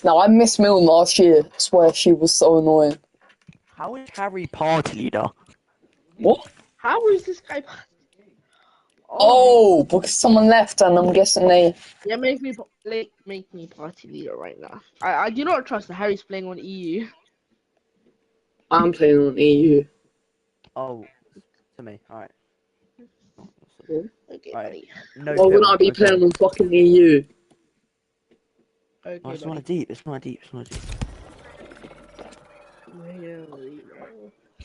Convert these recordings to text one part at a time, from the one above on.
No, I missed Milne last year. I swear she was so annoying. How is Harry party leader? What? How is this guy? Oh, because someone left and I'm guessing they... Yeah, make me party leader right now. I do not trust that Harry's playing on EU. I'm playing on EU. Oh, to me. Alright. Okay, Alright. buddy. No. Why would Phil, I be okay. playing on fucking EU? Okay, Oh, it's buddy. not a deep. It's not a deep. It's not a deep.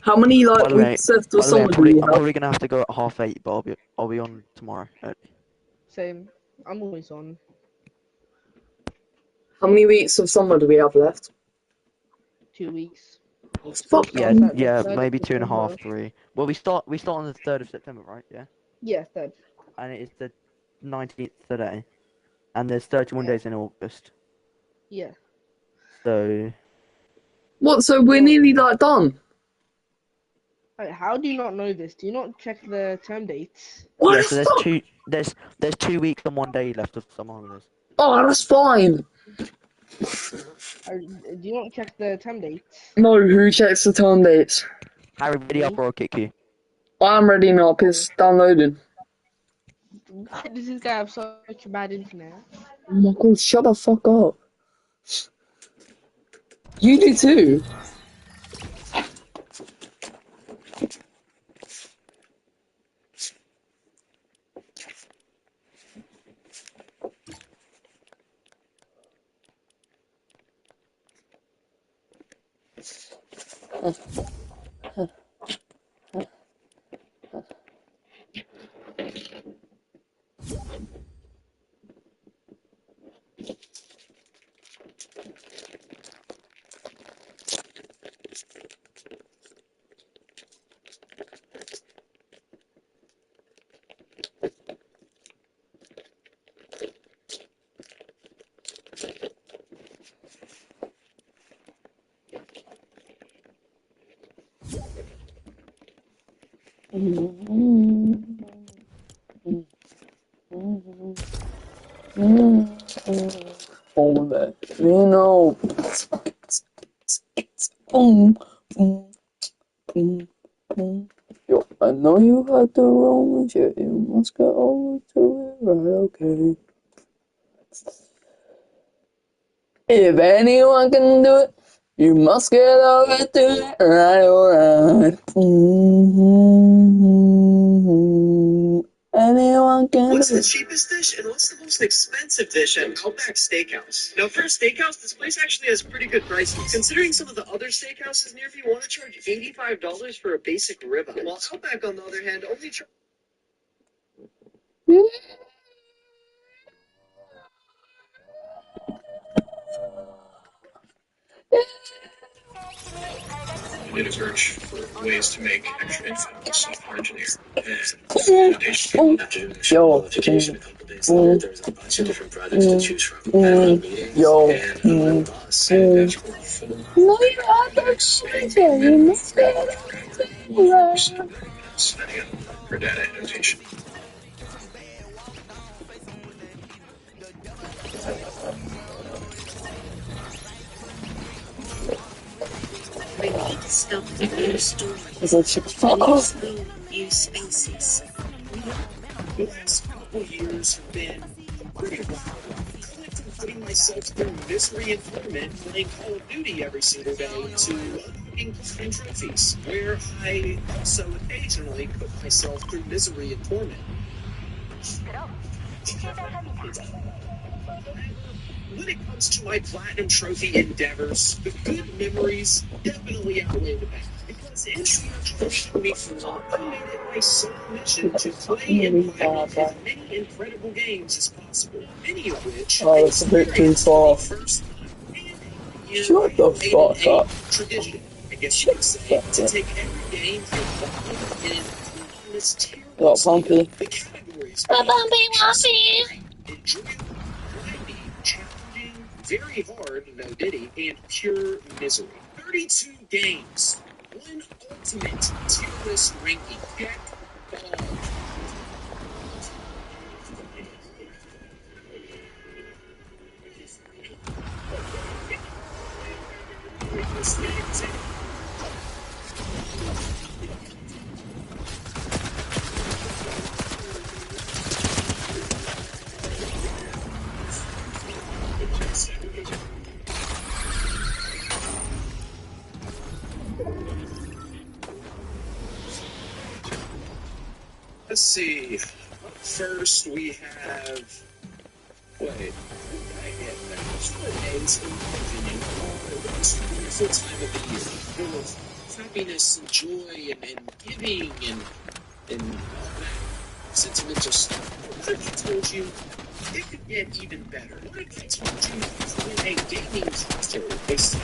How many By like the way, weeks left by of the way, summer do you I'm have? probably gonna have to go at 8:30, but I'll be on tomorrow. Same. I'm always on. How many weeks of summer do we have left? 2 weeks. Oh, fuck Yeah, Starts at the yeah, 3rd of maybe 2.5, September. 3. Well, we start on the 3rd of September, right? Yeah. Yeah, 3rd. And it is the 19th today, and there's 31 days in August. Yeah. So What? So we're nearly like done. Wait, how do you not know this? Do you not check the term dates? What yeah, the so there's fuck? there's 2 weeks and 1 day left of summer holidays. Oh, that's fine. Do you not check the term dates? No, who checks the term dates? Harry, ready up or I'll kick you. I'm ready now, it's downloading. Why does this guy have such bad internet? Oh my god, shut the fuck up. You do too. Oh, that you know. Yo, I know you had the wrong shit. You must get over to it, right? Okay. If anyone can do it, you must get over to it, right? Alright. Anyone can What's do the it. cheapest dish and what's the most expensive dish at Outback Steakhouse? Now, for a steakhouse, this place actually has pretty good prices. Considering some of the other steakhouses near you want to charge $85 for a basic ribeye, while Outback, on the other hand, only charges. In a search for ways to make extra income as a software engineer. And after Yo. education a couple days later, there was a bunch of different projects to choose from. Meetings Yo. and my boss and asked for a full No, you are the shit. You must get over to it, right? setting up for data annotation. I need stuff in new storage. He's like, shut the fuck up. Explore new spaces. The last couple years have been pretty wild. Collecting putting myself through misery and torment playing Call of Duty every single day to unlocking platinum trophies, where I also occasionally put myself through misery and torment. When it comes to my platinum trophy endeavors, the good memories definitely outweigh the bad. Because entry attracted me from I made it my sole mission to play and play as many incredible games as possible, many of which Oh, that's a bit too far. first Shut the fuck up. tradition, I guess you could say, to take every game from bottom in this tier Got Pumpy. the categories enjoyable, grindy, challenging, very hard, no diddy, and pure misery. 32 games, one ultimate tier list ranking. Check all. Let's see. Up first, we have. Wait. I get that. Holidays, in my opinion, are the most wonderful time of the year. Full of happiness and joy and giving and all that sentimental stuff. What if I told you it could get even better? What if I told you that a gaming console based on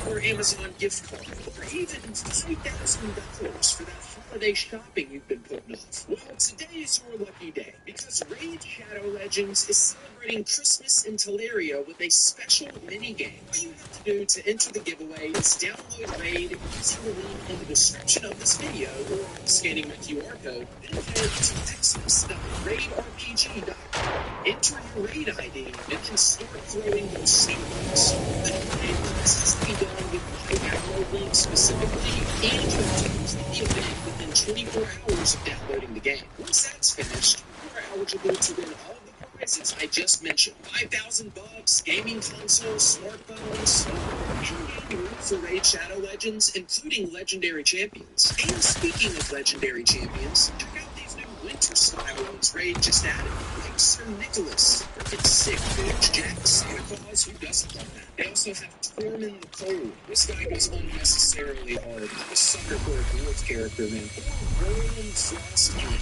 or Amazon gift card, or even $3,000 for that holiday shopping you've been putting off? Well, today is your lucky day, because Raid Shadow Legends is celebrating Christmas in Teleria with a special mini-game. All you have to do to enter the giveaway is download Raid using the link in the description of this video, or scanning my QR code, then head to xmas.raidrpg.com. Enter your Raid ID, and then start throwing those snowballs. This has to be done with my download link specifically, and you have to complete the event within 24 hours of downloading the game. Once that's finished, you are eligible to win all the prizes I just mentioned. $5,000, gaming consoles, smartphones, in-game loot for Raid Shadow Legends, including legendary champions. And speaking of legendary champions, check out these new winter style ones Raid just added. Like Sir Nicholas, freaking sick, bitch. Jack Santa Claus, who doesn't love that? They also have Tormund the Cold. This guy goes unnecessarily hard. I'm a sucker for a dwarf character, man. Or Roland Frostman.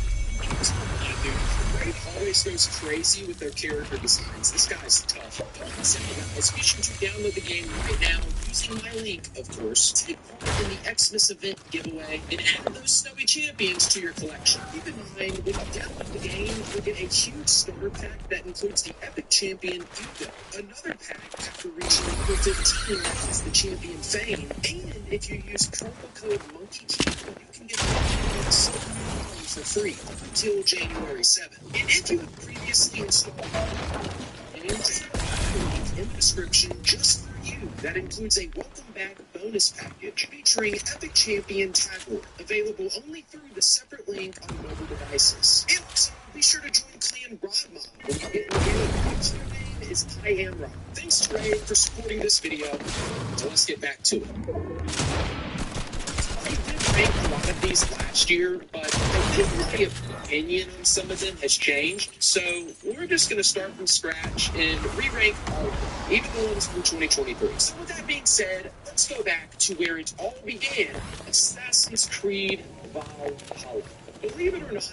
Raid always goes crazy with their character designs. This guy's tough. So guys, be sure to download the game right now using my link, of course. Take part in the Xmas event giveaway and add those snowy champions to your collection. Keep in mind, when you download the game, you'll get a huge starter pack that includes the epic champion Hugo, another pack after reaching level 15 that has the champion Fane, and if you use promo code MonkeyKey, you can get for free until January 7th. And if you have previously installed in the description just for you, that includes a welcome back bonus package featuring Epic Champion Tagore, available only through the separate link on mobile devices. And also, be sure to join Clan Rodmob when you get in the game. Its name is I Am Rod. Thanks to Ray for supporting this video. So let's get back to it. I did rank a lot of these last year, but I think my opinion on some of them has changed. So we're just going to start from scratch and re-rank all of them, even the ones from 2023. So with that being said, let's go back to where it all began, Assassin's Creed Valhalla. Believe it or not,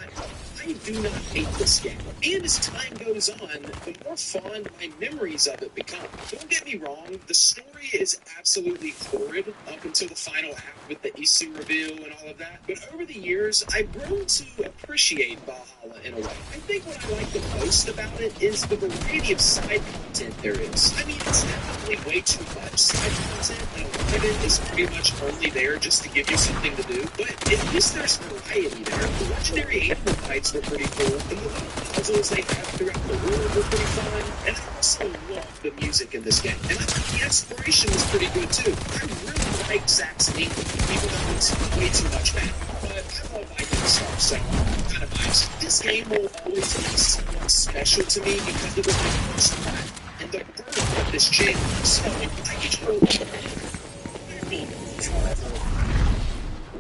I do not hate this game. And as time goes on, the more fond my memories of it become. Don't get me wrong, the story is absolutely horrid up until the final act with the Isu reveal and all of that. But over the years, I've grown to appreciate Valhalla in a way. I think what I like the most about it is the variety of side content there is. I mean, it's definitely way too much side content, and a lot of it is pretty much only there just to give you something to do. But at least there's variety there. The legendary animal fights were pretty cool, and the little puzzles they have throughout the world were pretty fun, and I also love the music in this game. And I think the exploration was pretty good too. I really like Zack's England, even though it's way too much back. But I love Viking stuff, so I'm kind of biased. This game will always be somewhat special to me because of the first part and the birth of this channel. So I just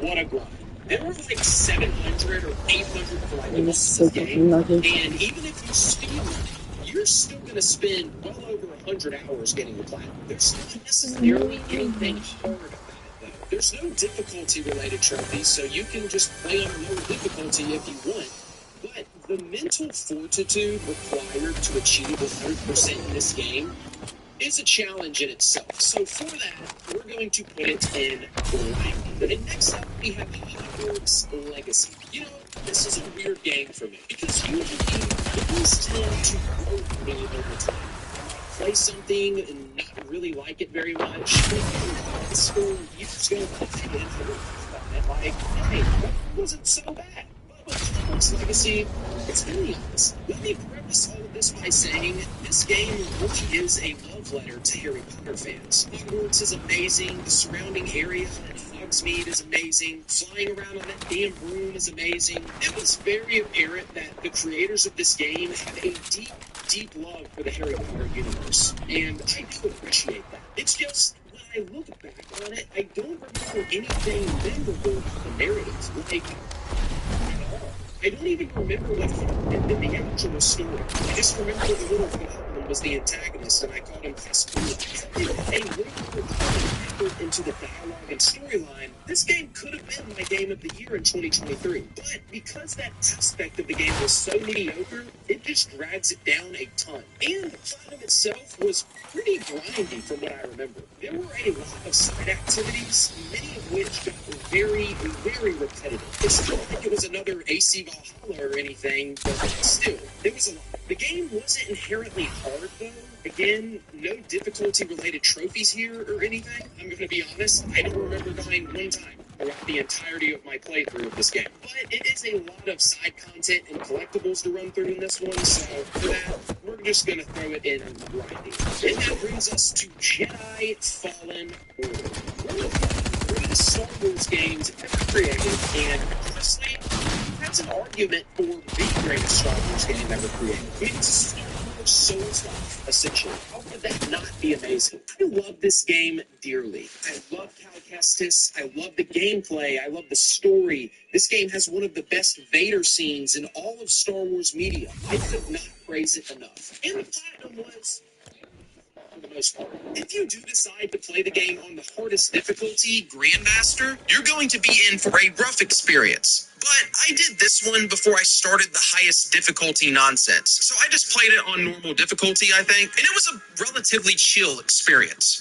what a grind. There were like 700 or 800 collectibles in this game, and even if you speedrun it, you're still going to spend well over 100 hours getting the platinum. There's not necessarily anything hard about it, though. There's no difficulty-related trophies, so you can just play on a lower difficulty if you want, but the mental fortitude required to achieve 100% in this game is a challenge in itself. So for that, we're going to put it in blank. And next up, we have Hogwarts Legacy. You know, this is a weird game for me, because usually games tend to grow on me over time. Play something and not really like it very much. High school years go by and like, hey, that wasn't so bad. But with Hogwarts Legacy, It's really honest. Let me preface all of this by saying this game really is a love letter to Harry Potter fans. Hogwarts is amazing. The surrounding area at Hogsmeade is amazing. Flying around on that damn broom is amazing. It was very apparent that the creators of this game have a deep love for the Harry Potter universe, and I do appreciate that. It's just, when I look back on it, I don't remember anything memorable about the narrative, like, at all. I don't even remember what happened in the actual story. I just remember the little goblin was the antagonist, and I called him Festus. A really effort into the dialogue and storyline, this game could have been my game of the year in 2023. But because that aspect of the game was so mediocre, it just drags it down a ton. And the platinum itself was pretty grindy from what I remember. There were a lot of side activities, many of which got very repetitive. It's not like it was another AC Valhalla or anything, but still, it was a lot. The game wasn't inherently hard, though. Again, no difficulty-related trophies here or anything. I'm going to be honest, I don't remember dying one time throughout the entirety of my playthrough of this game. But it is a lot of side content and collectibles to run through in this one, so for that, we're just going to throw it in grinding. And that brings us to Jedi Fallen Order. One of the greatest Star Wars games ever created, and honestly, that's an argument for the greatest Star Wars game ever created. It's a Star Wars Souls-like, essentially. How could that not be amazing? I love this game dearly. I love Cal Kestis. I love the gameplay. I love the story. This game has one of the best Vader scenes in all of Star Wars media. I could not praise it enough. And the platinum was, for the most part. If you do decide to play the game on the hardest difficulty, Grandmaster, you're going to be in for a rough experience. But I did this one before I started the highest difficulty nonsense. So I just played it on normal difficulty, I think, and it was a relatively chill experience.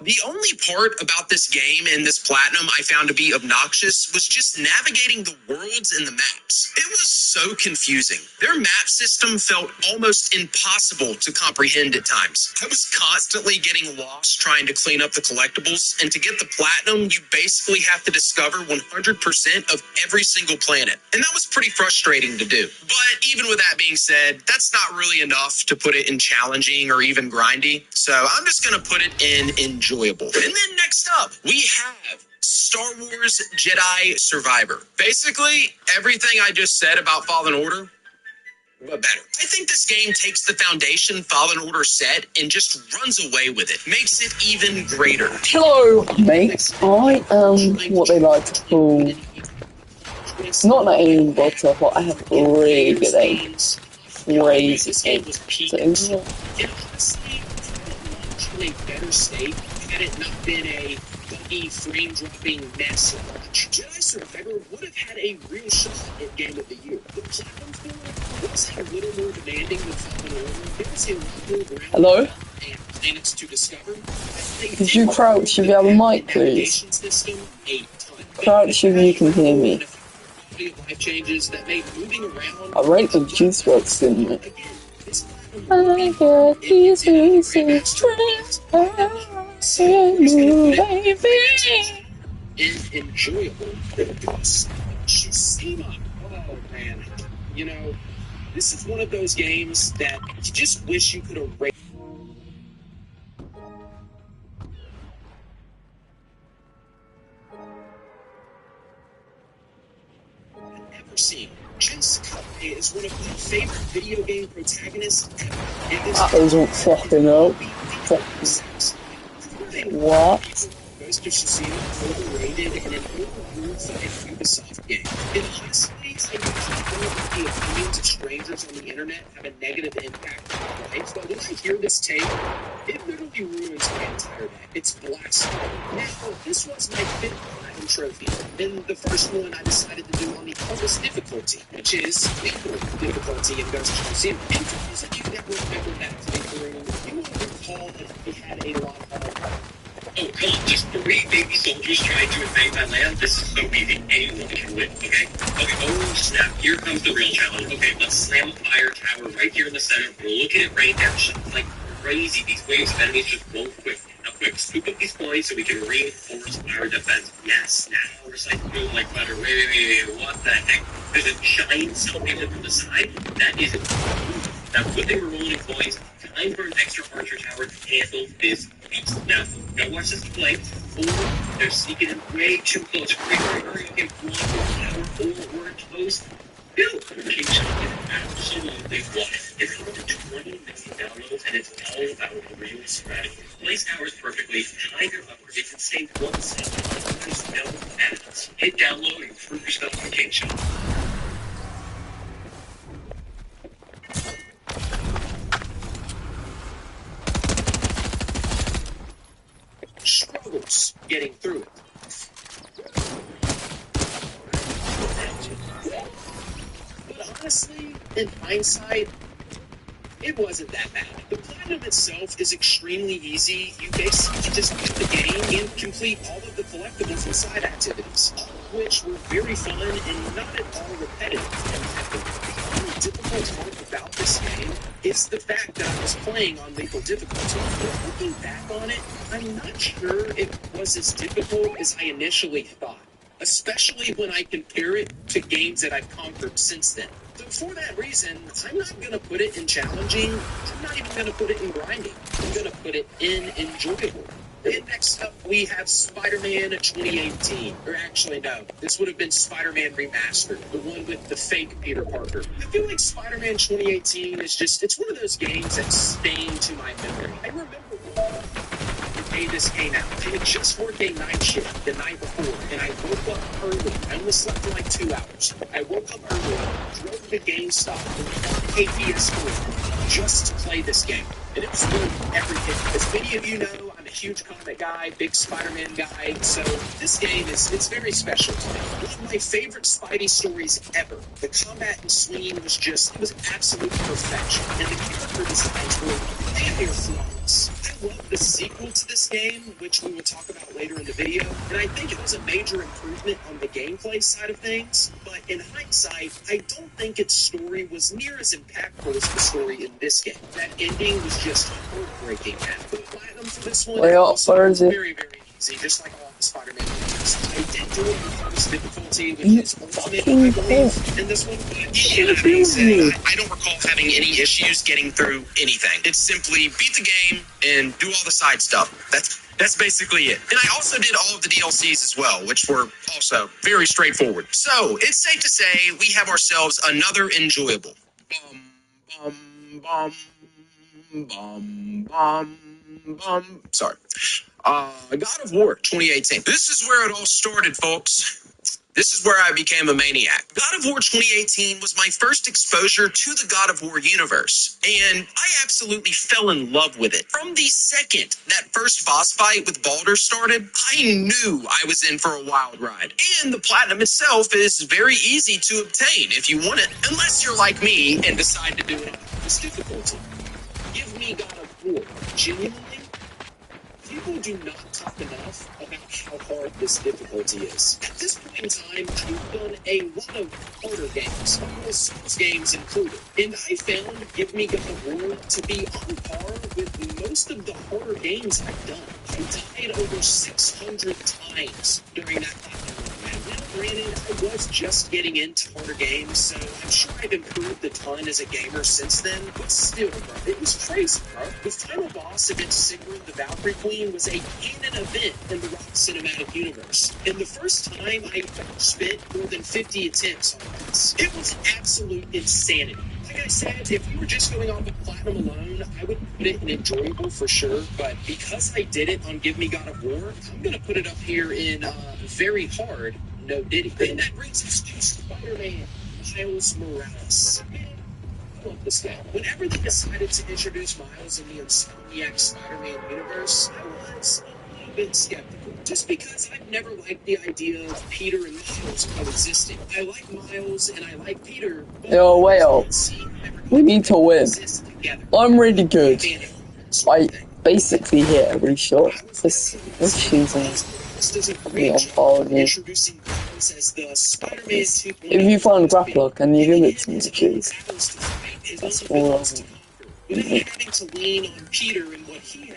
The only part about this game and this platinum I found to be obnoxious was just navigating the worlds and the maps. It was so confusing. Their map system felt almost impossible to comprehend at times. I was constantly getting lost trying to clean up the collectibles, and to get the platinum, you basically have to discover 100% of every single planet. And that was pretty frustrating to do. But even with that being said, that's not really enough to put it in challenging or even grindy. So I'm just going to put it in enjoyable. And then next up, we have Star Wars Jedi Survivor. Basically, everything I just said about Fallen Order, but better. I think this game takes the foundation Fallen Order set and just runs away with it. Makes it even greater. Hello, mates. I am what they like to call not an aim botter, but I have really good aim. Crazy aim. So, honestly, a better state had it not been a buggy, frame-dropping mess of launch. Jedi Survivor would have had a real shot at Game of the Year. The platinum form was a little more demanding than Fallen Order. There was a lot more ground hello? and planets to discover. Could you crouch if you have a mic, please? Crouch if you can hear me. Life changes that made moving around. I rate the juice works, didn't it? I got these recent friends, baby. Enjoyable. Shima. Oh man, you know, this is one of those games that you just wish you could erase. I've never seen. Jessica is one of my favorite video game protagonists ever. That doesn't fucking help. What? Ghost of Tsushima overrated and an overruled Ubisoft game. In honestly, I usually feel that the opinions of strangers on the internet have a negative impact on my life, but when I hear this take, it literally ruins my entire day. It's blasphemy. Now, this was my fifth platinum trophy, and the first one I decided to do on the hardest difficulty, which is equal difficulty in Ghost of Tsushima. And for those of you that remember that playthrough, you will recall that we had a lot of oh, come on, just 3 baby soldiers trying to invade my land? This is so easy. Anyone can win, okay? Okay, oh snap, here comes the real challenge. Okay, let's slam a fire tower right here in the center. We'll look at it right now. It's like crazy. These waves of enemies just won't quit. Now quick, scoop up these points so we can reinforce our defense. Yes, now we're like boom like butter. Wait, what the heck? There's a giant salamander from the side. That is it. Now, what they were rolling coins, time for an extra archer tower to handle this beast. Now, don't watch this play. Or they're sneaking in way too close. Hurry, okay, one tower, or we're close. Bill, King Shark is absolutely won. It's over 20 million downloads, and it's all about real strategy. Place towers perfectly, time your upgrades, and save 1 second. There's no ads. Hit download and prove yourself on King Shark. Struggles getting through it. But honestly, in hindsight, it wasn't that bad. The platinum itself is extremely easy. You basically just beat the game and complete all of the collectibles and side activities, all of which were very fun and not at all repetitive. The only difficult part about this game is the fact that I was playing on lethal difficulty. But looking back on it, I'm not sure it was as difficult as I initially thought, especially when I compare it to games that I've conquered since then. So for that reason, I'm not going to put it in challenging. I'm not even going to put it in grinding. I'm going to put it in enjoyable. And next up, we have Spider-Man 2018. Or actually, no. This would have been Spider-Man Remastered, the one with the fake Peter Parker. I feel like Spider-Man 2018 is just, it's one of those games that's stained to my memory. I remember the day this came out. I had just worked a night shift the night before, and I woke up early. I only slept for like 2 hours. I woke up early, drove to GameStop, and bought a PS4 just to play this game. And it was worth everything. As many of you know, I'm a huge comic guy, big Spider-Man guy, so this game it's very special to me. One of my favorite Spidey stories ever. The combat and swinging was absolute perfection, and the character designs were flawless. I love the sequel to this game, which we will talk about later in the video, and I think it was a major improvement on the gameplay side of things, but in hindsight, I don't think its story was near as impactful as the story in this game. That ending was just heartbreaking. The platinum for this one was very, very easy, just like all the Spider-Man games. I did do it with hardest difficulty, which is ultimate, I believe, in this one. I don't recall having any issues getting through anything. It's simply beat the game and do all the side stuff. That's basically it. And I also did all of the DLCs as well, which were also very straightforward. So it's safe to say we have ourselves another enjoyable. Sorry. God of War 2018. This is where it all started, folks. This is where I became a maniac. God of War 2018 was my first exposure to the God of War universe, and I absolutely fell in love with it. From the second that first boss fight with Baldur started, I knew I was in for a wild ride. And the platinum itself is very easy to obtain if you want it, unless you're like me and decide to do it on this difficulty. Give me God of War. Genuinely, people do not talk enough about how hard this difficulty is. At this point in time, I've done a lot of harder games, Souls games included, and I found Give Me God of War to be on par with most of the harder games I've done. I died over 600 times during that time. Now, granted, I was just getting into harder games, so I'm sure I've improved a ton as a gamer since then, but still, bro, it was crazy, bro. The final boss against Sigrid the Valkyrie Queen was a canon event in the Rock Cinematic Universe, and the first time I spent more than 50 attempts on this. It was absolute insanity. Like I said, if we were just going on with platinum alone, I would put it in enjoyable for sure, but because I did it on Give Me God of War, I'm going to put it up here in very hard, no diddy. And that brings us to Spider-Man Miles Morales. I love this game. Whenever they decided to introduce Miles in the Insomniac Spider-Man universe, I was a little bit skeptical. Just because I've never liked the idea of Peter and Miles coexisting. I like Miles and I like Peter, but Yo, whale. We need to win. I'm really good. I basically hit every shot this season. Me on par with If you find Grappler, can you give it to me, please? That's all I want. Having to lean on Peter and what he has.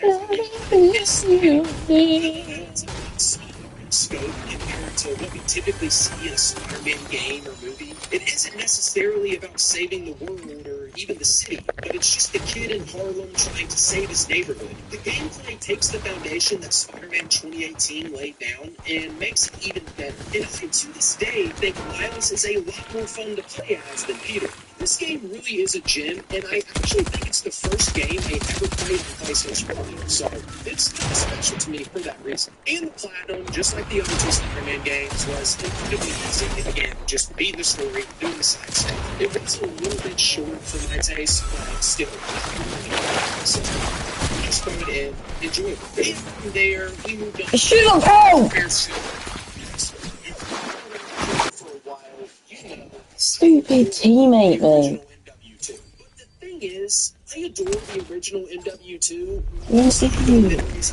scope compared to what we typically see in a Spider-Man game or movie. It isn't necessarily about saving the world or even the city, but it's just the kid in Harlem trying to save his neighborhood. The gameplay takes the foundation that Spider-Man 2018 laid down and makes it even better. And I, to this day, think Miles is a lot more fun to play as than Peter. This game really is a gem, and I actually think it's the first game I ever played on PlayStation 1, so it's kind of special to me for that reason. And the Platinum, just like the other two Spider-Man games, was incredibly easy. Again, just beating the story, doing the side stuff. It was a little bit short for my taste, but still, so just go ahead and enjoy it. And from there, we moved on. Shoot him! Help! For a while, you know, Stupid teammate, man. But the thing is, I adore the original MW2. Yes, it is.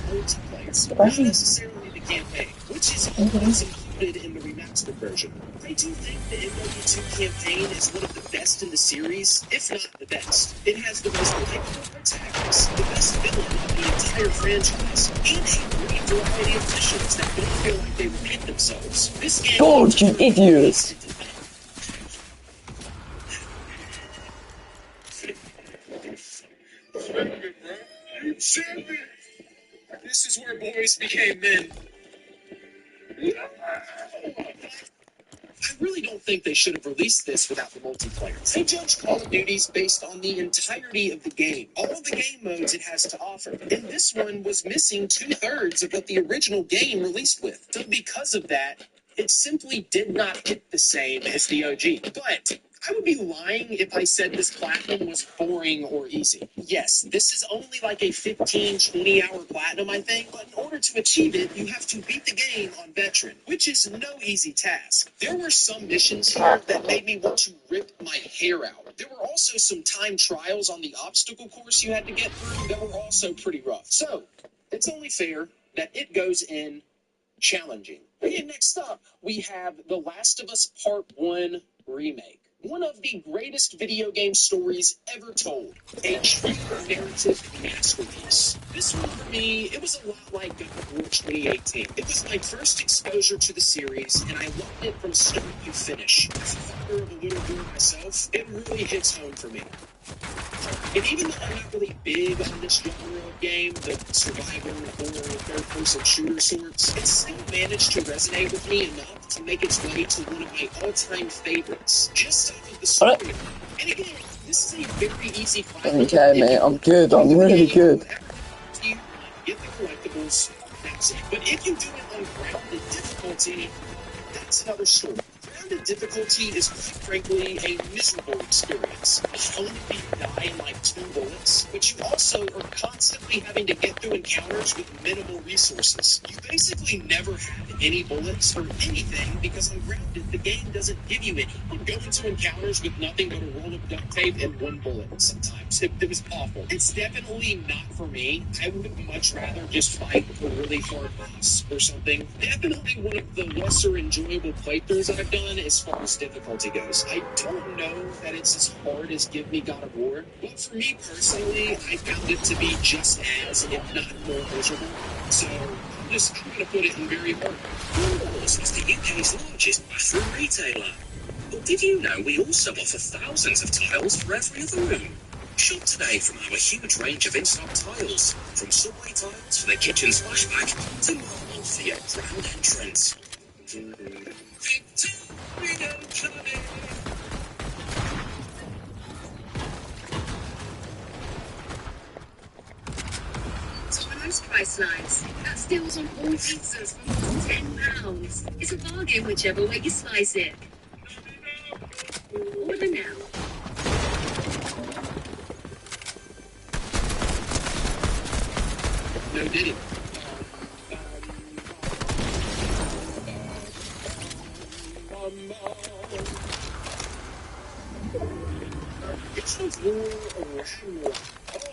Multiplayer, not necessarily the campaign, which is always included in the remastered version. I do think the MW2 campaign is one of the best in the series, if not the best. It has the most likable protagonist, the best villain of the entire franchise, and a great variety of missions that don't feel like they repeat themselves. This game... God, you idiots! This is where boys became men. I really don't think they should have released this without the multiplayer. They judge Call of Duty's based on the entirety of the game, all of the game modes it has to offer. And this one was missing 2/3 of what the original game released with. So because of that, it simply did not hit the same as the OG. But I would be lying if I said this platinum was boring or easy. Yes, this is only like a 15, 20-hour platinum, I think, but in order to achieve it, you have to beat the game on veteran, which is no easy task. There were some missions here that made me want to rip my hair out. There were also some time trials on the obstacle course you had to get through that were also pretty rough. So, it's only fair that it goes in challenging. And next up, we have The Last of Us Part 1 Remake. One of the greatest video game stories ever told. A true narrative masterpiece. This one for me, it was a lot like God of War 2018. It was my first exposure to the series, and I loved it from start to finish. As a father of a little girl myself, it really hits home for me. And even though I'm not really big on this genre of game, the survival, horror, third-person shooter sorts, it still managed to resonate with me enough to make its way to one of my all-time favorites, just off of the story. And again, this is a very easy fight. Okay, mate, I'm good. I'm really good. You get the collectibles, that's it. But if you do it on grounded difficulty, that's another story. Grounded difficulty is, quite frankly, a miserable experience. Only you die in like 2 bullets, but you also are constantly having to get through encounters with minimal resources. You basically never have any bullets or anything because on grounded, the game doesn't give you any. You go into encounters with nothing but a roll of duct tape and 1 bullet sometimes. It was awful. It's definitely not for me. I would much rather just fight a really hard boss or something. Definitely one of the lesser enjoyable playthroughs I've done as far as difficulty goes. I don't know that it's as hard as Give Me God of War, but for me personally, I found it to be just as, if not more miserable. So, I'm going to put it in very hard. Woolworths is the UK's largest bathroom retailer. But did you know we also offer thousands of tiles for every other room? Shop today from our huge range of in-stock tiles, from subway tiles for the kitchen splashback to marble for your grand entrance. Victoria Clubbing! Most price lines. That's deals on all pizzas for £10. It's a bargain whichever way you slice it. Order now. No, did it? It's a war or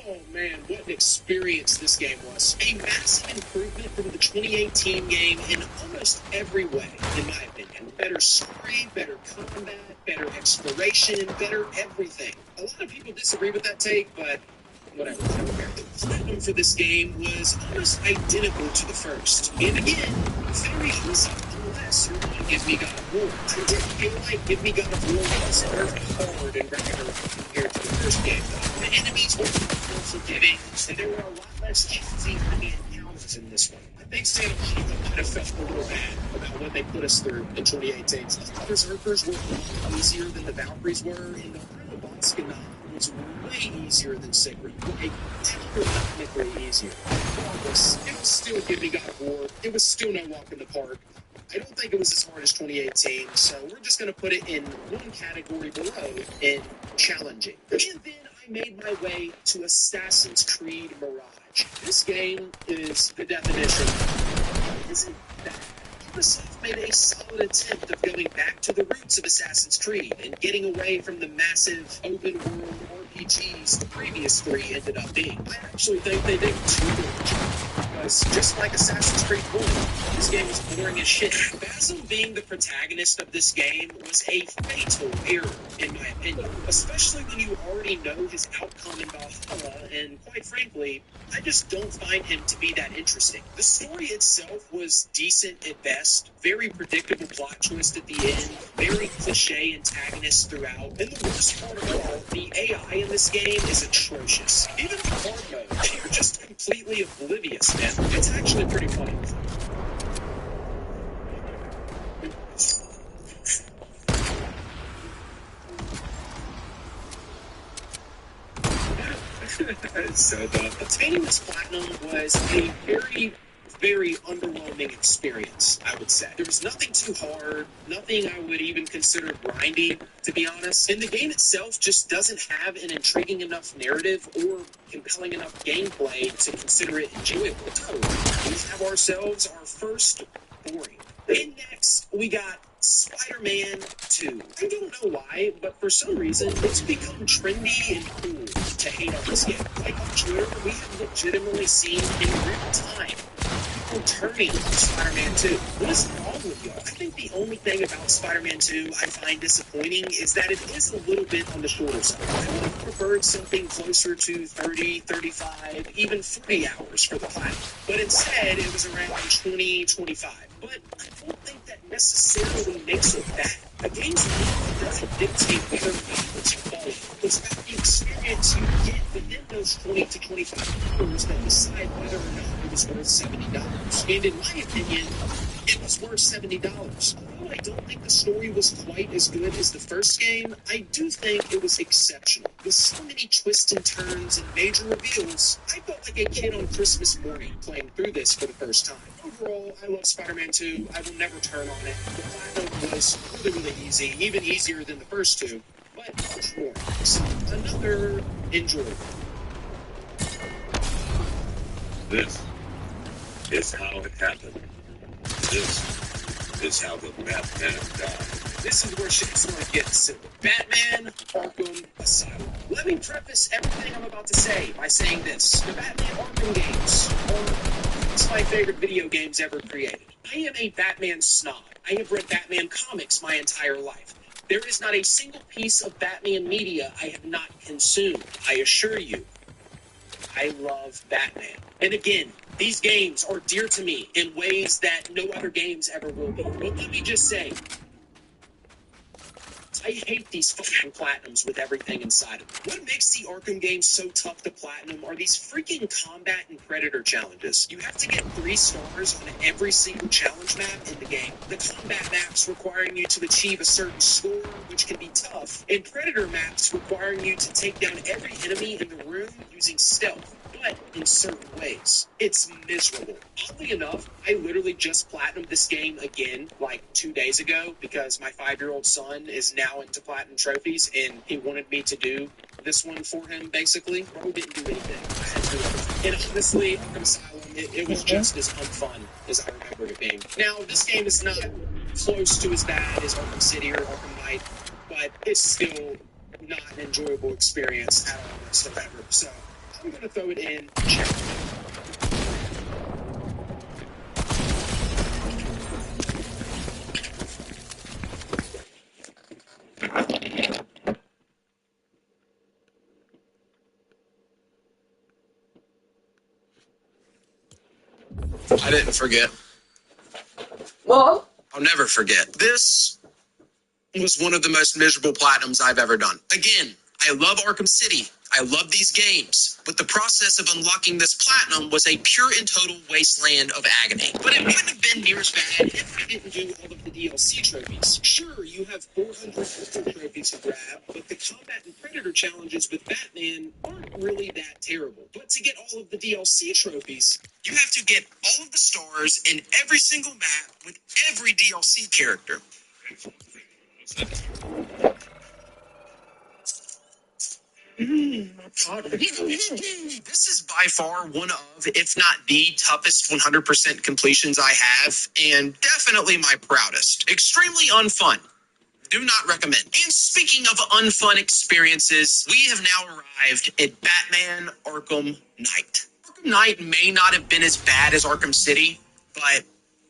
oh man, what an experience this game was. A massive improvement from the 2018 game in almost every way, in my opinion. Better story, better combat, better exploration, better everything. A lot of people disagree with that take, but whatever. Platinum for this game was almost identical to the first. And again, very easy. Unless you're going to give me God of War. I did feel like Give Me God of War was very hard and regular compared to the first game. The enemies were more forgiving, and there were a lot less cheesy enemy encounters in this one. I think Santa Monica might have felt a little bad about what they put us through in 2018. The Berserkers were a lot easier than the Valkyries were, and the final boss was way easier than Sigrid. Like, astronomically easier. Regardless, it was still Give Me God of War. It was still no walk in the park. I don't think it was as hard as 2018, so we're just going to put it in one category below in challenging. And then I made my way to Assassin's Creed Mirage. This game is the definition. It isn't bad. Ubisoft made a solid attempt of going back to the roots of Assassin's Creed and getting away from the massive open-world RPGs the previous three ended up being. I actually think they did too much. Because just like Assassin's Creed 4, this game was boring as shit. Basil being the protagonist of this game was a fatal error, in my opinion. Especially when you already know his outcome in Valhalla, and quite frankly, I just don't find him to be that interesting. The story itself was decent at best, very predictable plot twist at the end, very cliche antagonists throughout, and the worst part of all, the AI in this game is atrocious. Even in hard mode, you're just completely oblivious, man. It's actually pretty funny. So obtaining this platinum was a very underwhelming experience, I would say. There was nothing too hard, nothing I would even consider grindy, to be honest. And the game itself just doesn't have an intriguing enough narrative or compelling enough gameplay to consider it enjoyable. So, we have ourselves our first boring. And next, we got Spider-Man 2. I don't know why, but for some reason, it's become trendy and cool to hate on this game. Like on Twitter, we have legitimately seen in real time people turning on Spider-Man 2. What is wrong with y'all? I think the only thing about Spider-Man 2 I find disappointing is that it is a little bit on the shorter side. I would have preferred something closer to 30, 35, even 40 hours for the platinum. But instead, it was around 20, 25. But I don't think that necessarily makes it bad. A game's length doesn't dictate whether or not it's quality. It's about the experience you get within those 20 to 25 hours that decide whether or not it was worth $70. And in my opinion, it was worth $70. Although I don't think the story was quite as good as the first game, I do think it was exceptional. With so many twists and turns and major reveals, I felt like a kid on Christmas morning playing through this for the first time. Overall, I love Spider-Man 2. I will never turn on it. The platinum was really easy, even easier than the first two, but much more. So, another enjoyable. This is how it happened. This is how the Batman died. This is where shit's gonna get simple. Batman Arkham Asylum. Let me preface everything I'm about to say by saying this. The Batman Arkham games are my favorite video games ever created. I am a Batman snob. I have read Batman comics my entire life. There is not a single piece of Batman media I have not consumed. I assure you, I love Batman. And again, these games are dear to me in ways that no other games ever will be. But let me just say, I hate these fucking platinums with everything inside of them. What makes the Arkham games so tough to platinum are these freaking combat and predator challenges. You have to get 3 stars on every single challenge map in the game. The combat maps requiring you to achieve a certain score, which can be tough, and predator maps requiring you to take down every enemy in the room using stealth, but in certain ways. It's miserable. Oddly enough, I literally just platinumed this game again like 2 days ago because my 5-year-old son is now into platinum trophies and he wanted me to do this one for him, basically. Bro didn't do anything. I had to do everything. And honestly, Arkham Asylum, it was just as unfun as I remember it being. Now, this game is not close to as bad as Arkham City or Arkham Knight, but it's still not an enjoyable experience at all whatsoever. So, I'm going to throw it in check. I didn't forget. What? I'll never forget. This was one of the most miserable platinums I've ever done. Again, I love Arkham City. I love these games. But the process of unlocking this platinum was a pure and total wasteland of agony. But it wouldn't have been near as bad if I didn't do all of the DLC trophies. Sure, you have 400 Predator trophies to grab, but the combat and Predator challenges with Batman aren't really that terrible. But to get all of the DLC trophies, you have to get all of the stars in every single map with every DLC character. This is by far one of, if not the toughest 100% completions I have, and definitely my proudest. Extremely unfun. Do not recommend. And speaking of unfun experiences, we have now arrived at Batman Arkham Knight. Arkham Knight may not have been as bad as Arkham City, but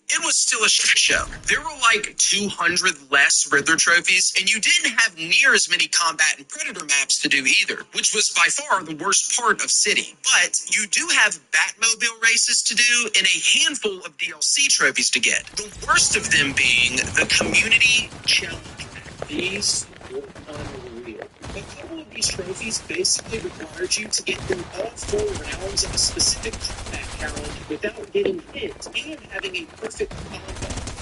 it was still a shit show. There were like 200 less Riddler trophies, and you didn't have near as many combat and Predator maps to do either, which was by far the worst part of City. But you do have Batmobile races to do and a handful of DLC trophies to get. The worst of them being the Community Challenge. These were unreal. A couple of these trophies basically required you to get through all 4 rounds of a specific combat challenge without getting hit and having a perfect combo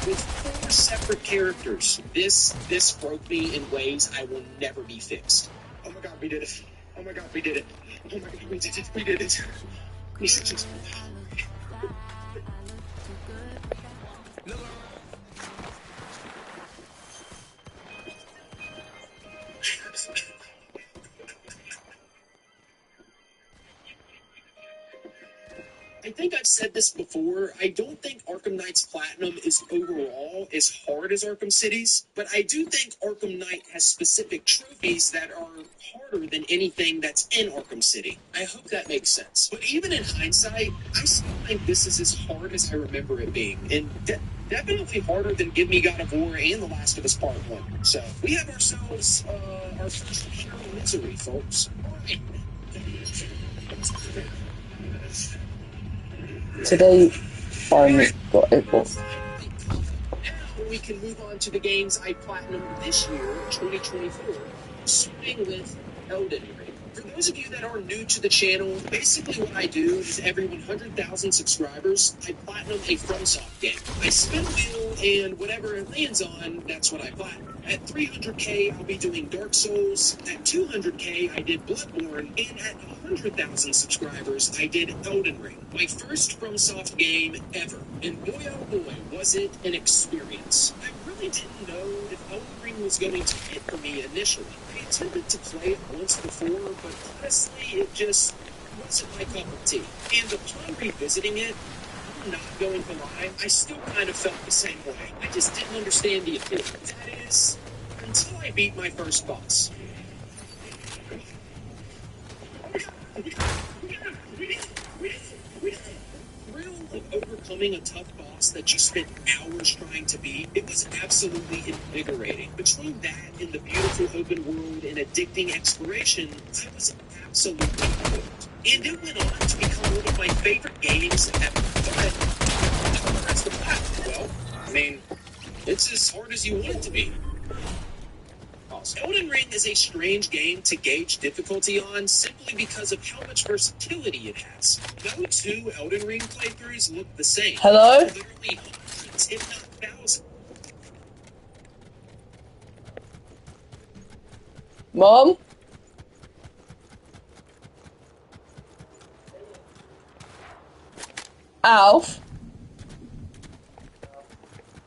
with 4 separate characters. This broke me in ways I will never be fixed. Oh my god, we did it. Oh my god, we did it. Oh my god, we did it. We did it. I think I've said this before. I don't think Arkham Knight's Platinum is overall as hard as Arkham City's, but I do think Arkham Knight has specific trophies that are harder than anything that's in Arkham City. I hope that makes sense. But even in hindsight, I still think this is as hard as I remember it being, and definitely harder than Give Me God of War and The Last of Us Part 1. So we have ourselves our first pure misery, folks. All right. Today, finally got it. Now we can move on to the games I platinumed this year, 2024, starting with Elden Ring. For those of you that are new to the channel, basically what I do is every 100,000 subscribers, I platinum a FromSoft game. I spin a wheel, and whatever it lands on, that's what I platinum. At 300k, I'll be doing Dark Souls. At 200k, I did Bloodborne. And at 100,000 subscribers, I did Elden Ring. My first FromSoft game ever. And boy oh boy, was it an experience. I really didn't know if Elden Ring was going to hit for me initially. I attempted to play it once before, but honestly, it just wasn't my cup of tea. And upon revisiting it, I'm not going to lie, I still kind of felt the same way. I just didn't understand the appeal. That is, until I beat my first boss. Thrill of overcoming a tough boss that you spent hours trying to beat, it was absolutely invigorating. Between that and the beautiful open world and addicting exploration, I was absolutely hooked. And it went on to become one of my favorite games ever. But that's the path. Well, I mean, it's as hard as you want it to be. Elden Ring is a strange game to gauge difficulty on simply because of how much versatility it has. No 2 Elden Ring playthroughs look the same. Hello? Literally hundreds, if not thousands. Mom? Alf?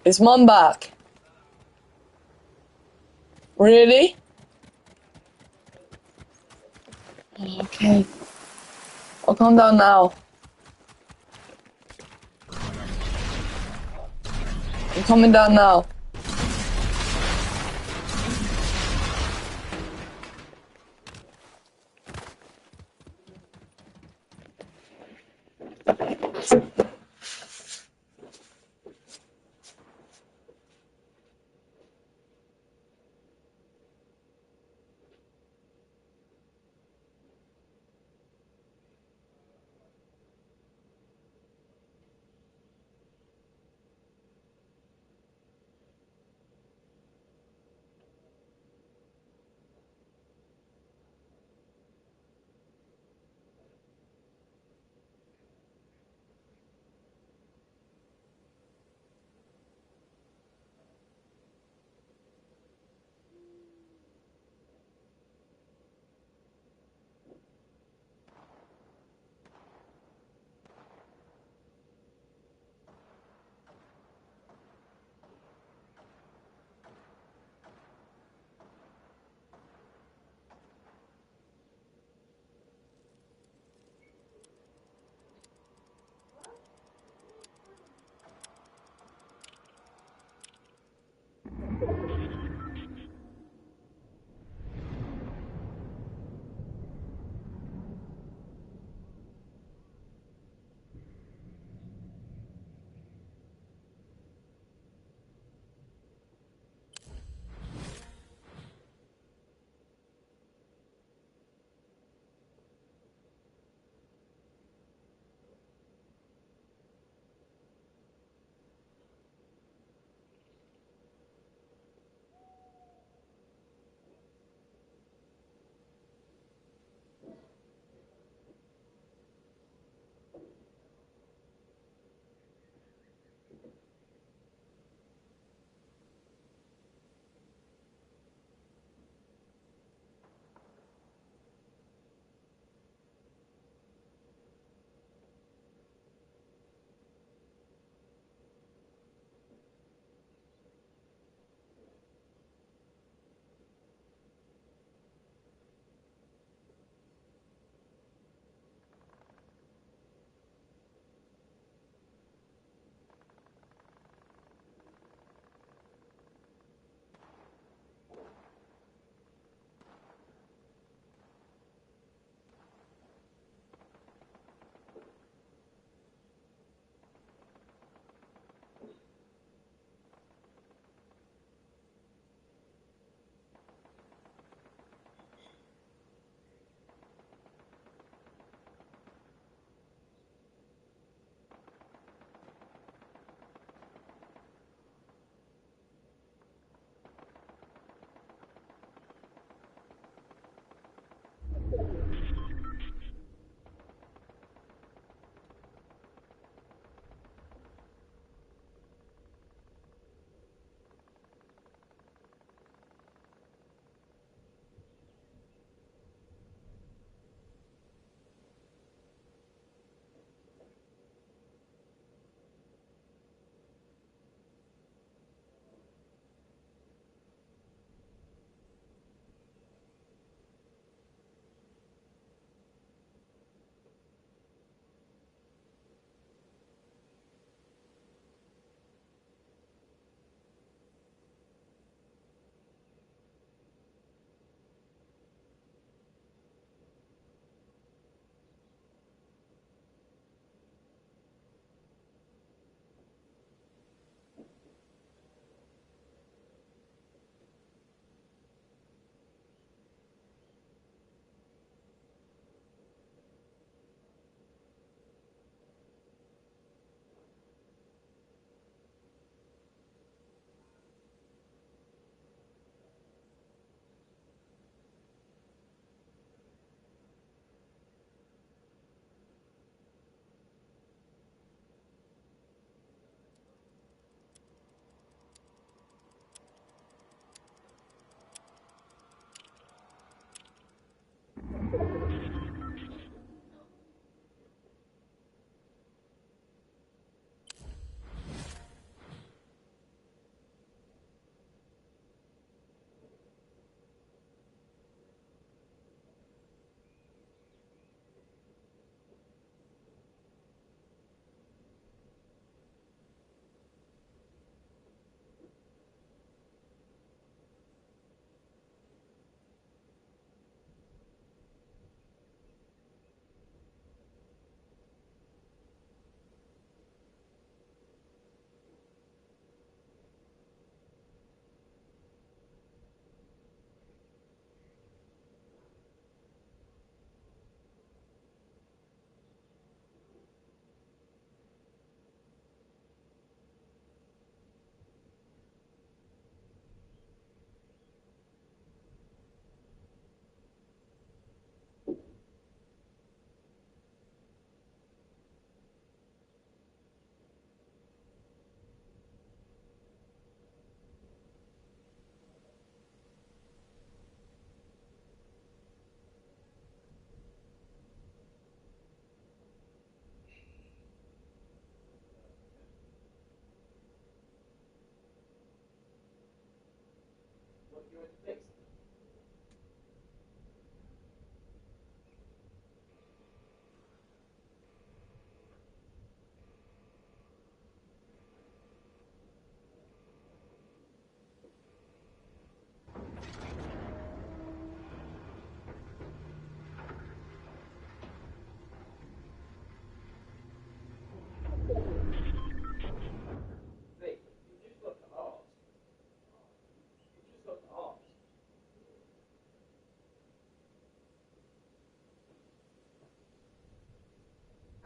Is Mum back? Really? Oh, okay. I'll calm down now. I'm coming down now.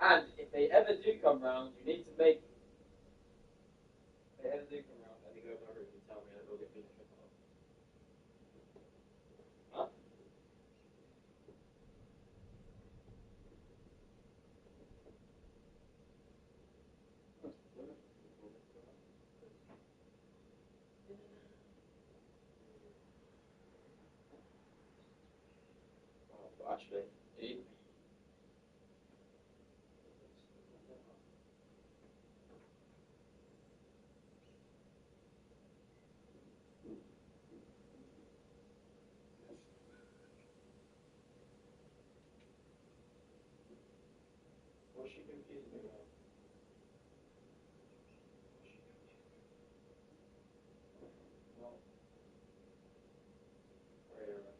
And if they ever do come round, you need to make. If they ever do come round and they go over and you tell me, I will get finished with them. Huh? Oh, actually, what's she confused me about? No. Right.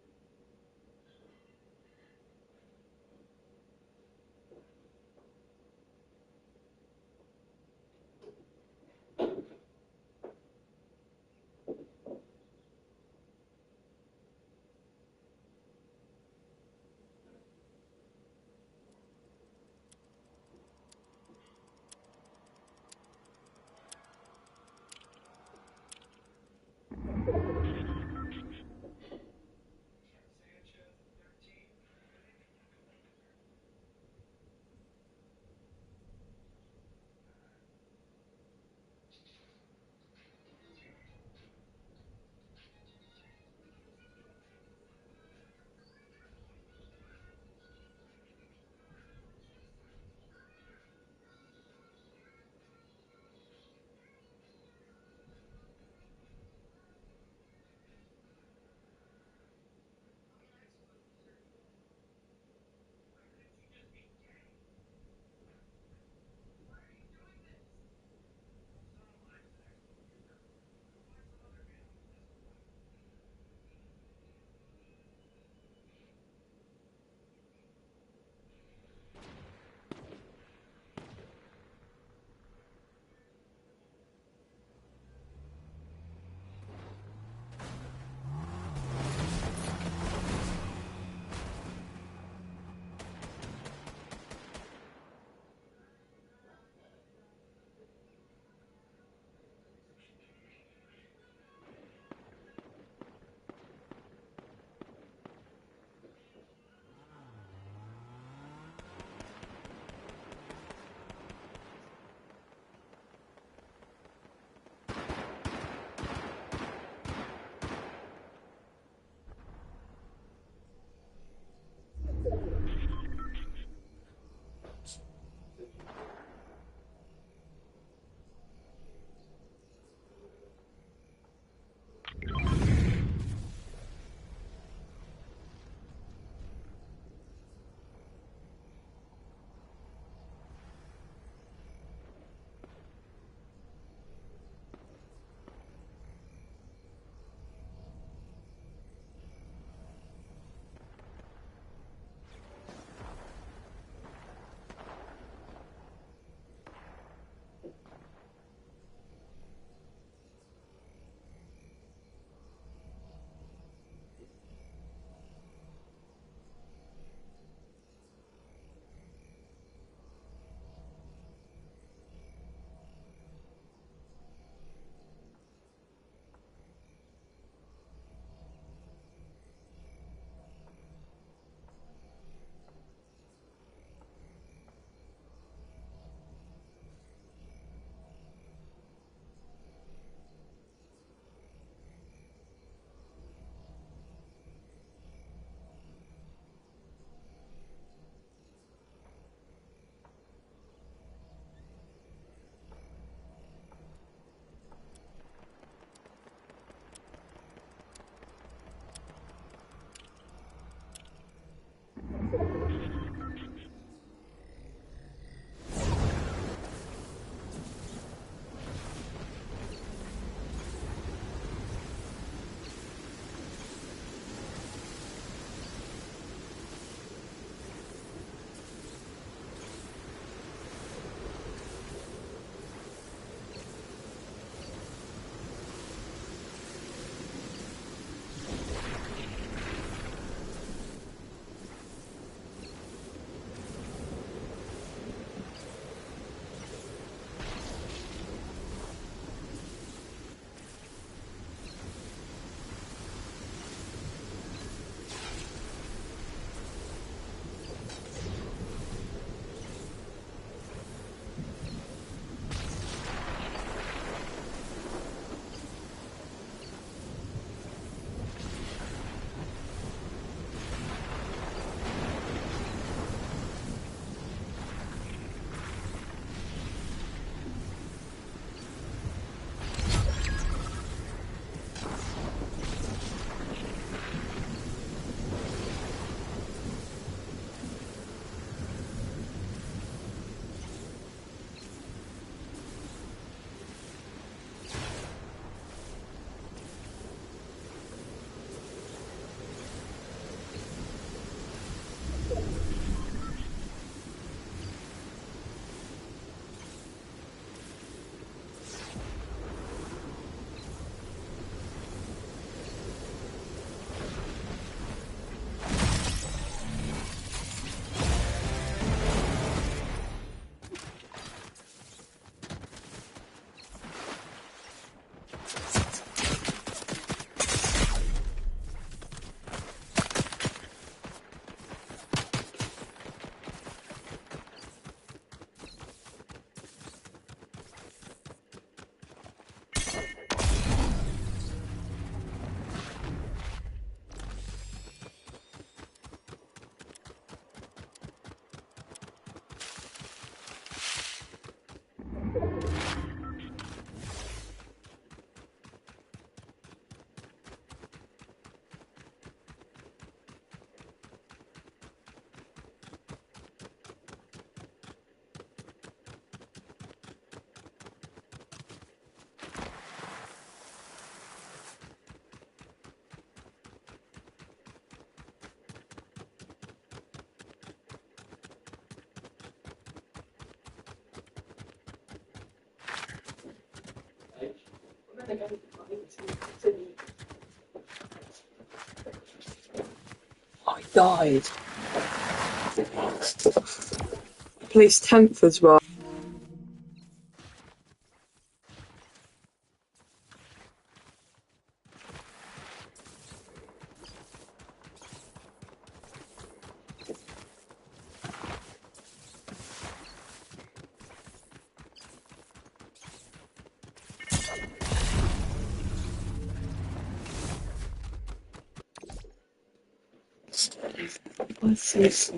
I died. Placed 10th as well. What's this?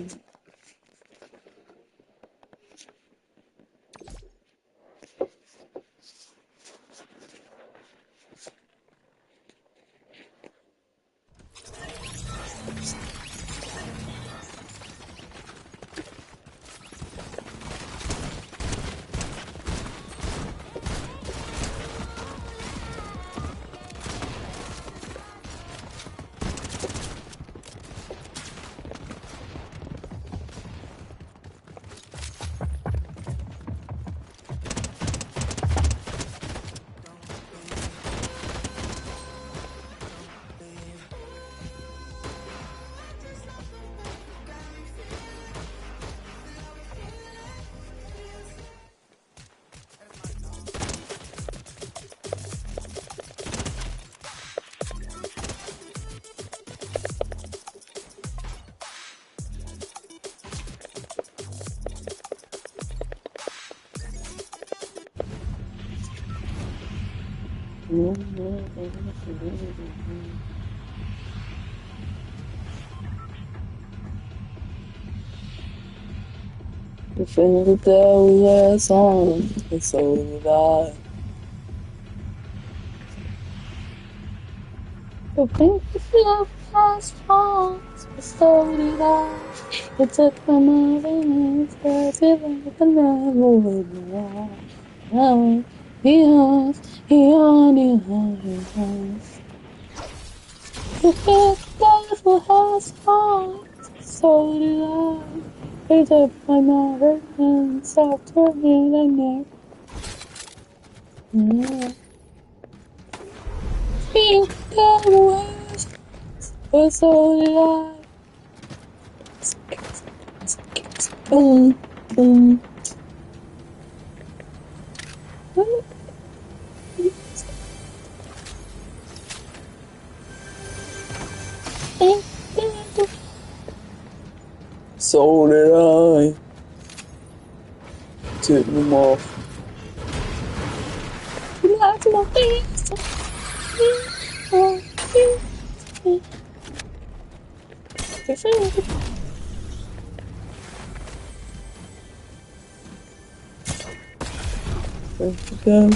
The thing that there was on, and so did I. The thing that love has lost, but so did I. It took my mind and it's feeling like I never would know. Oh, he has. The thing that love has lost, so did I. It took my mind and stopped turning and never. Think that was, but so did I. Boom, boom. So did I. Took them off. That's my face. There we go.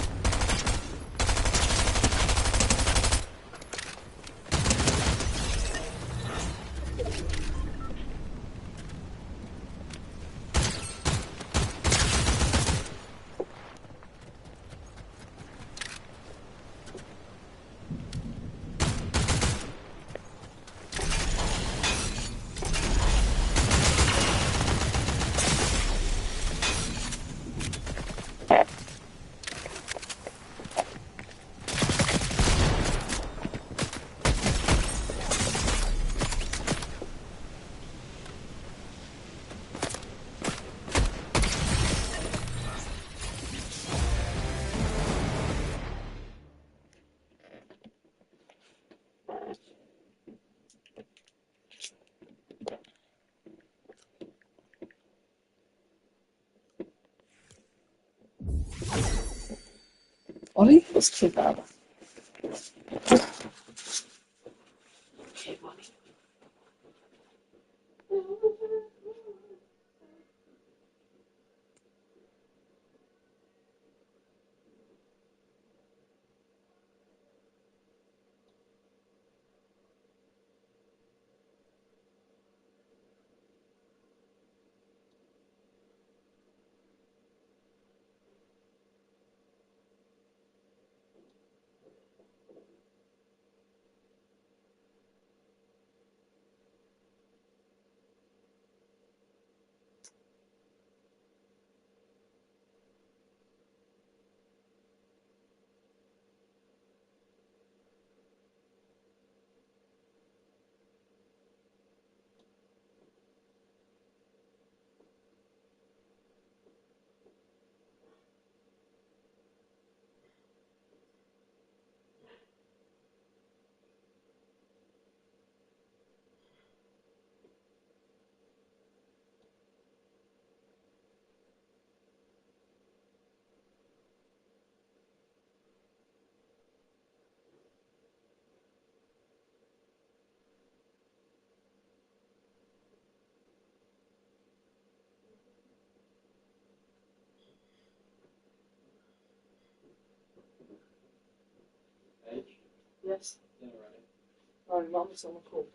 Ollie, let's keep that. this? Right, Mum's on the call.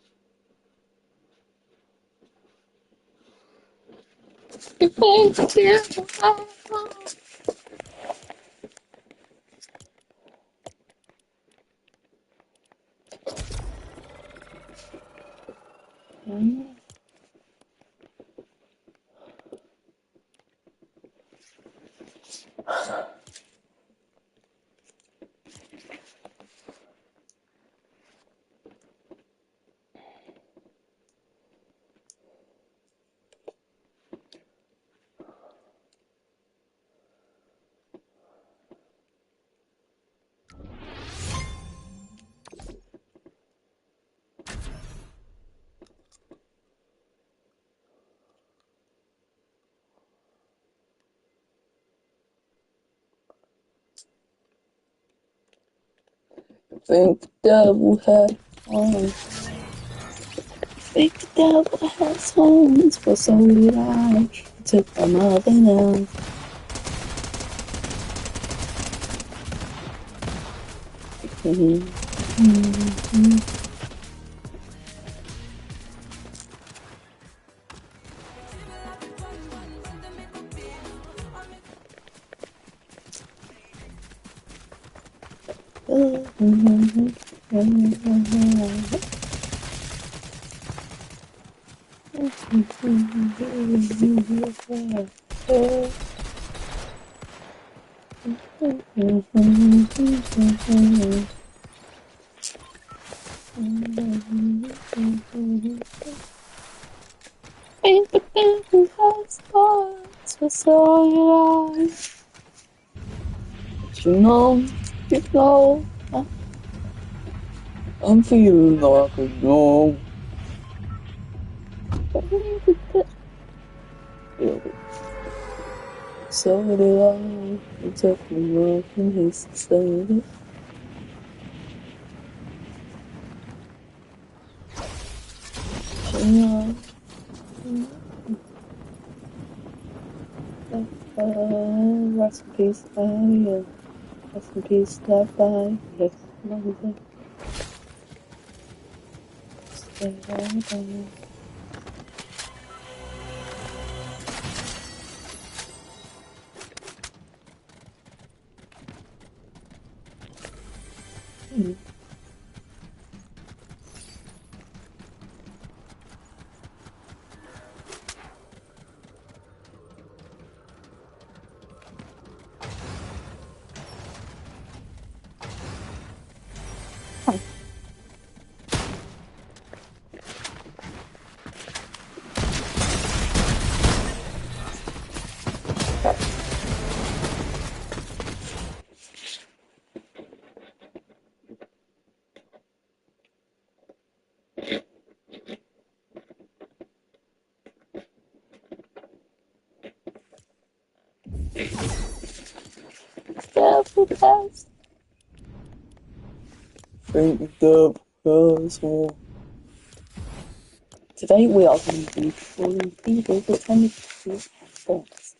Think the devil has horns. Think the devil has horns, but so did I. Took my mother now. Think the devil has horns, but so did I. You know, I'm feeling like a gnome. So did I. It took me working his study. Rest in peace, Daddy. Rest in peace, Daddy. Yes, Mother. Stay on. Devil has. Think the devil has horns. Today we are going to be calling people pretending to be horns.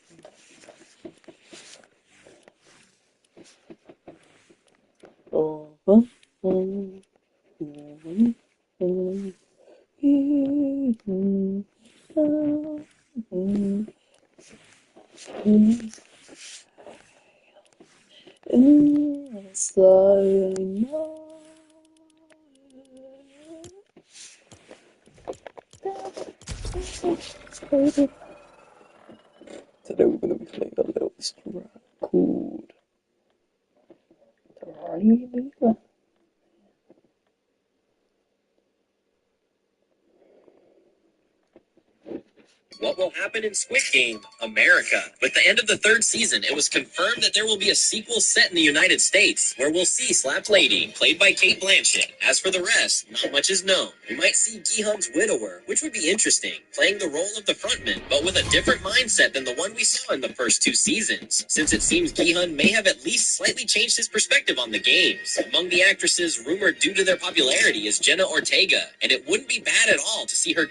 It's like I know. Today we're going to be playing a little track called Tiny Beaver. What will happen in Squid Game America? With the end of the third season, it was confirmed that there will be a sequel set in the United States, where we'll see Slapped Lady, played by Cate Blanchett. As for the rest, not much is known. We might see Gi-hun's widower, which would be interesting, playing the role of the frontman, but with a different mindset than the one we saw in the first two seasons, since it seems Gi-hun may have at least slightly changed his perspective on the games. Among the actresses rumored due to their popularity is Jenna Ortega, and it wouldn't be bad at all to see her